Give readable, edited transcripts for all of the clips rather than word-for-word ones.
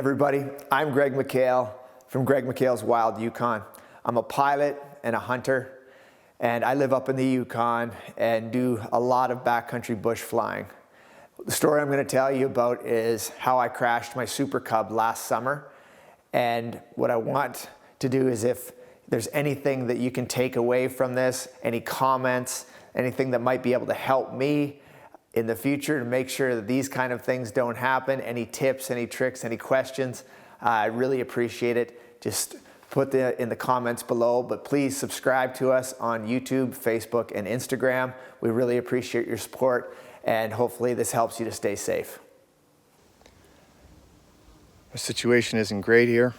everybody, I'm Greg McHale from Greg McHale's Wild Yukon. I'm a pilot and a hunter, and I live up in the Yukon and do a lot of backcountry bush flying. The story I'm going to tell you about is how I crashed my Super Cub last summer, and what I want to do is, if there's anything that you can take away from this, any comments, anything that might be able to help me in the future to make sure that these kind of things don't happen, any tips, any tricks, any questions, I really appreciate it. Just put in the comments below, but please subscribe to us on YouTube, Facebook, and Instagram. We really appreciate your support, and hopefully this helps you to stay safe. The situation isn't great here.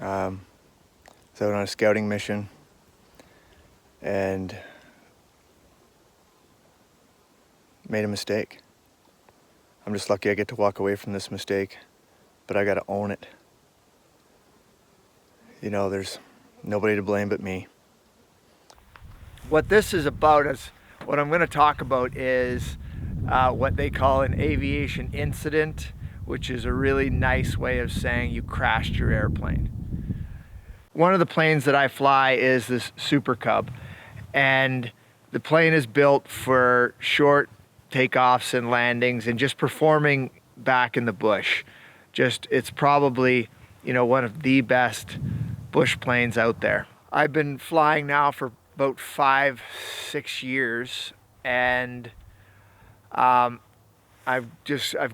I was out on a scouting mission and made a mistake. I'm just lucky I get to walk away from this mistake, but I gotta own it. You know, there's nobody to blame but me. What this is about is, what I'm gonna talk about is what they call an aviation incident, which is a really nice way of saying you crashed your airplane. One of the planes that I fly is this Super Cub, and the plane is built for short takeoffs and landings and just performing back in the bush. It's probably, you know, one of the best bush planes out there. I've been flying now for about 5-6 years, and I've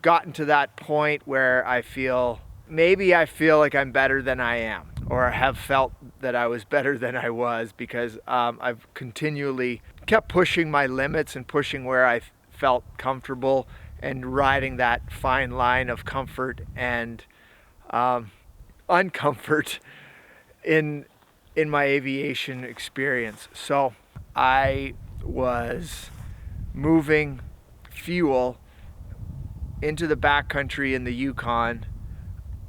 gotten to that point where I feel like I'm better than I am, or have felt that I was better than I was, because I've continually kept pushing my limits and pushing where I felt comfortable, and riding that fine line of comfort and uncomfort in my aviation experience. So I was moving fuel into the backcountry in the Yukon,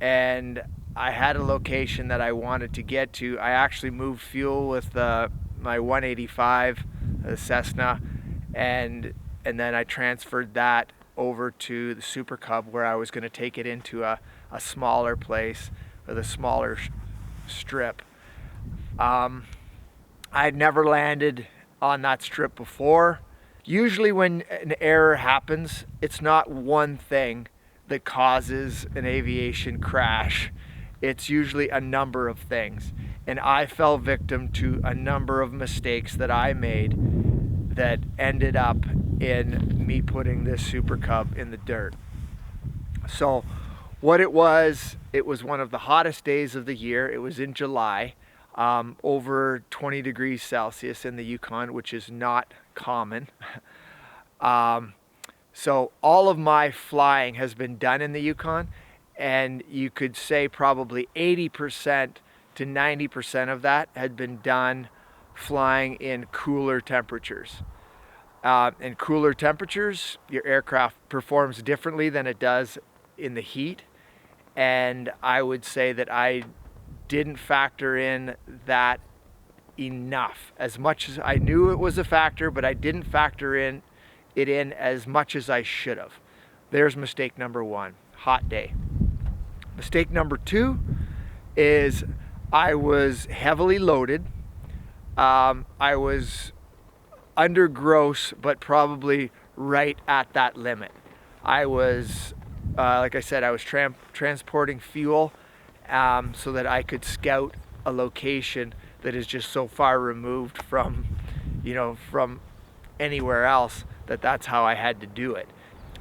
and I had a location that I wanted to get to. I actually moved fuel with my 185, the Cessna, and then I transferred that over to the Super Cub, where I was going to take it into a smaller place with a smaller strip. I had never landed on that strip before. Usually when an error happens, it's not one thing that causes an aviation crash. It's usually a number of things. And I fell victim to a number of mistakes that I made that ended up in me putting this Super Cub in the dirt. So what it was one of the hottest days of the year. It was in July, over 20 degrees Celsius in the Yukon, which is not common. So all of my flying has been done in the Yukon, and you could say probably 80% to 90% of that had been done flying in cooler temperatures. In cooler temperatures, your aircraft performs differently than it does in the heat, and I would say that I didn't factor in that enough. As much as I knew it was a factor, but I didn't factor it in as much as I should have. There's mistake number one, hot day. Mistake number two is I was heavily loaded. I was under gross, but probably right at that limit. I was, like I said, I was transporting fuel so that I could scout a location that is just so far removed from, from anywhere else, that's how I had to do it.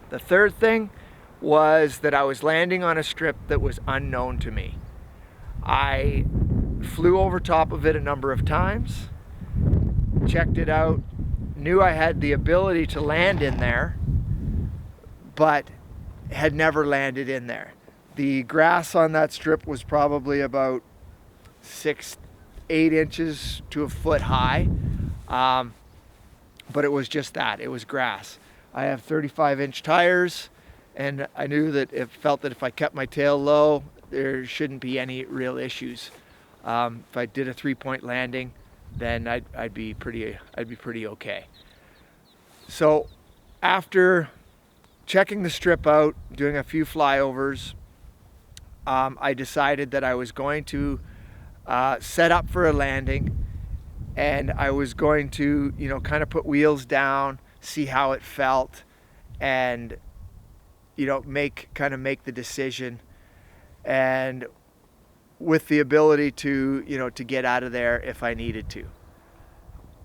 The third thing was that I was landing on a strip that was unknown to me. I flew over top of it a number of times, checked it out, knew I had the ability to land in there, but had never landed in there. The grass on that strip was probably about 6-8 inches to a foot high, but it was just that, it was grass. I have 35-inch tires, and I knew that felt that if I kept my tail low, there shouldn't be any real issues. If I did a 3-point landing, then I'd be pretty okay. So after checking the strip out, doing a few flyovers, I decided that I was going to set up for a landing, and I was going to, you know, kind of put wheels down, see how it felt, and, you know, make the decision, and with the ability to, you know, to get out of there if I needed to.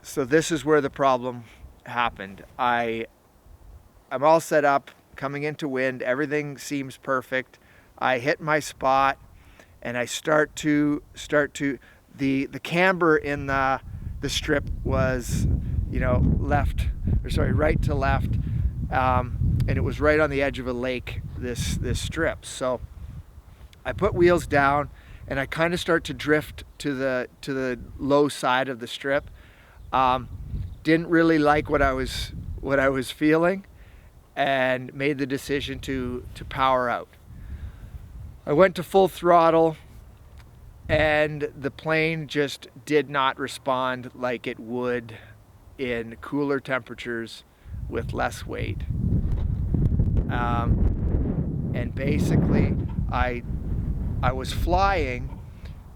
So this is where the problem happened. I'm all set up, coming into wind, everything seems perfect. I hit my spot, and I start to the camber in the strip was, you know, right to left, and it was right on the edge of a lake, this strip. So I put wheels down, and I kind of start to drift to the low side of the strip. Didn't really like what I was feeling, and made the decision to power out. I went to full throttle, and the plane just did not respond like it would in cooler temperatures with less weight. And basically, I was flying,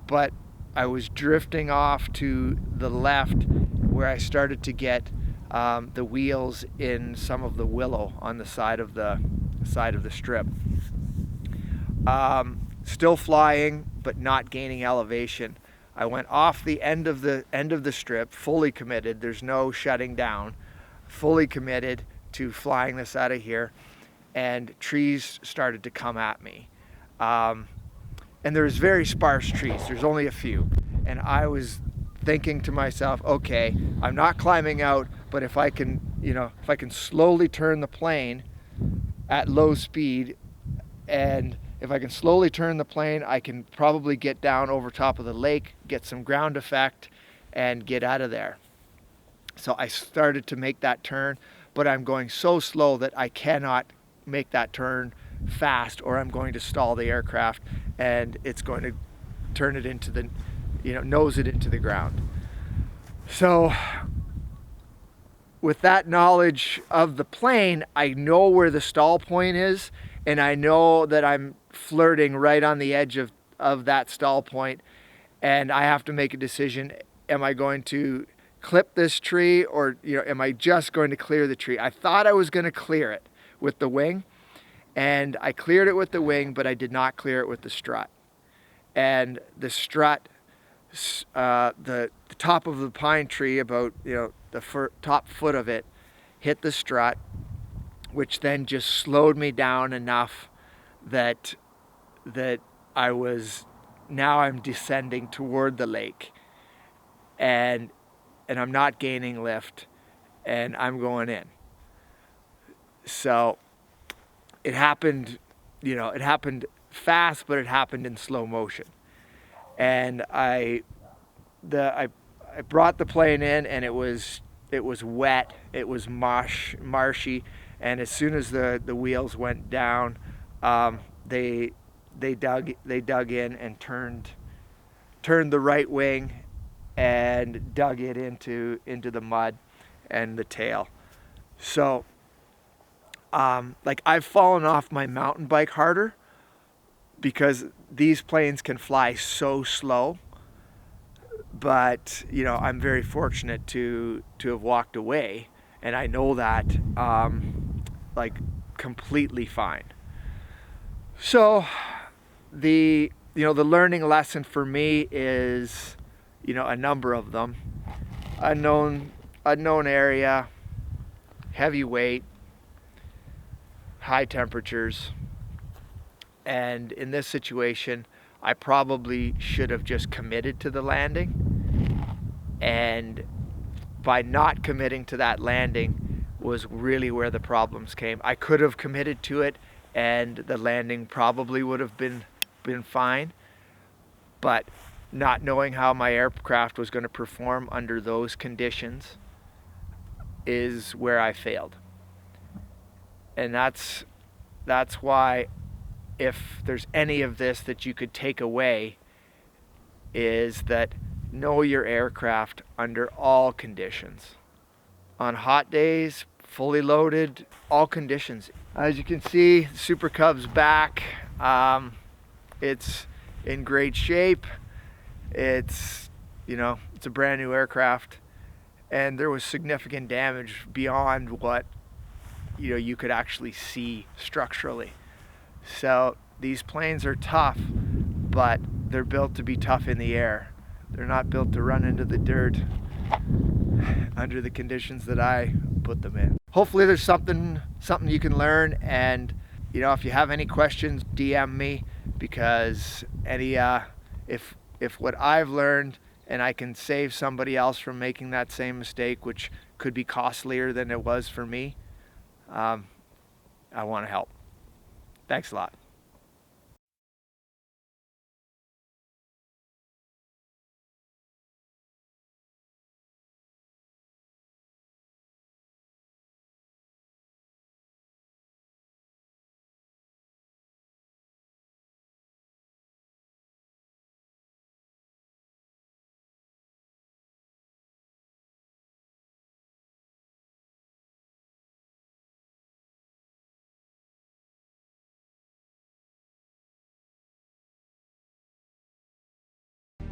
but I was drifting off to the left, where I started to get the wheels in some of the willow on the side of the strip. Still flying, but not gaining elevation. I went off the end of the strip, fully committed. There's no shutting down. Fully committed to flying this out of here, and trees started to come at me. And there's very sparse trees. There's only a few, and I was thinking to myself, okay, I'm not climbing out, but if I can slowly turn the plane at low speed, and if I can slowly turn the plane, I can probably get down over top of the lake, get some ground effect, and get out of there. So I started to make that turn, but I'm going so slow that I cannot make that turn fast, or I'm going to stall the aircraft, and it's going to turn it into the, nose it into the ground. So with that knowledge of the plane, I know where the stall point is, and I know that I'm flirting right on the edge of that stall point, and I have to make a decision. Am I going to clip this tree, or am I just going to clear the tree? I thought I was going to clear it with the wing, and I cleared it with the wing, but I did not clear it with the strut. And the strut, the top of the pine tree, about the top foot of it, hit the strut, which then just slowed me down enough that I'm descending toward the lake, and I'm not gaining lift, and I'm going in. So it happened, it happened fast, but it happened in slow motion. And I brought the plane in, and it was wet, it was marshy, and as soon as the wheels went down, they dug in and turned the right wing and dug it into the mud and the tail. So I've fallen off my mountain bike harder, because these planes can fly so slow. But I'm very fortunate to have walked away, and I know that completely fine. So the learning lesson for me is a number of them. Unknown area, heavy weight, high temperatures, and in this situation I probably should have just committed to the landing, and by not committing to that landing was really where the problems came. I could have committed to it, and the landing probably would have been fine, but not knowing how my aircraft was going to perform under those conditions is where I failed. And that's why, if there's any of this that you could take away, is that know your aircraft under all conditions. On hot days, fully loaded, all conditions. As you can see, Super Cub's back. It's in great shape. It's, you know, it's a brand new aircraft, and there was significant damage beyond what, you know, you could actually see structurally. So these planes are tough, but they're built to be tough in the air. They're not built to run into the dirt under the conditions that I put them in. Hopefully there's something you can learn, and you know, if you have any questions, DM me, because any if what I've learned and I can save somebody else from making that same mistake, which could be costlier than it was for me, I want to help. Thanks a lot.